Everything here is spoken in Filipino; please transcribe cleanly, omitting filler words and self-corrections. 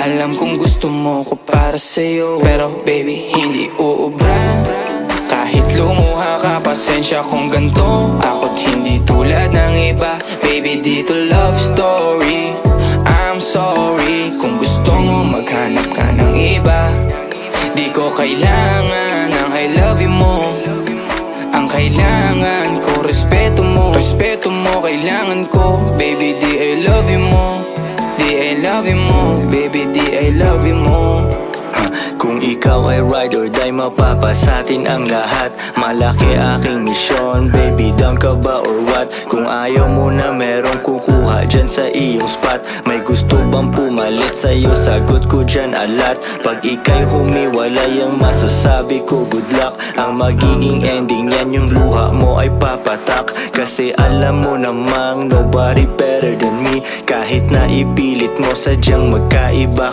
Alam kong gusto mo ko para sa'yo, pero baby hindi uubra. Kahit lumuha ka, pasensya kung ganto. Ako't hindi tulad ng iba. Baby, dito love story. I'm sorry kung gusto mo maghanap ka ng iba. Di ko kailangan ng I love you mo. Ang kailangan ko, respeto mo. Respeto mo, kailangan ko. Baby, di I love you mo. Di I love you mo. Baby, di I love you mo. Kung ikaw ay ride or die, mapapasatin ang lahat. Malaki aking misyon, baby, down ka ba or what? Kung ayaw mo na merong kukuha dyan sa iyong spot. May gusto bang pumalit sa'yo? Sagot ko dyan alat. Pag ika'y humiwalay, ang masasabi ko good luck. Ang magiging ending yan, yung luha mo ay papatak. Kasi alam mo namang nobody better than me. Kahit na ipilit mo, sadyang magkaiba.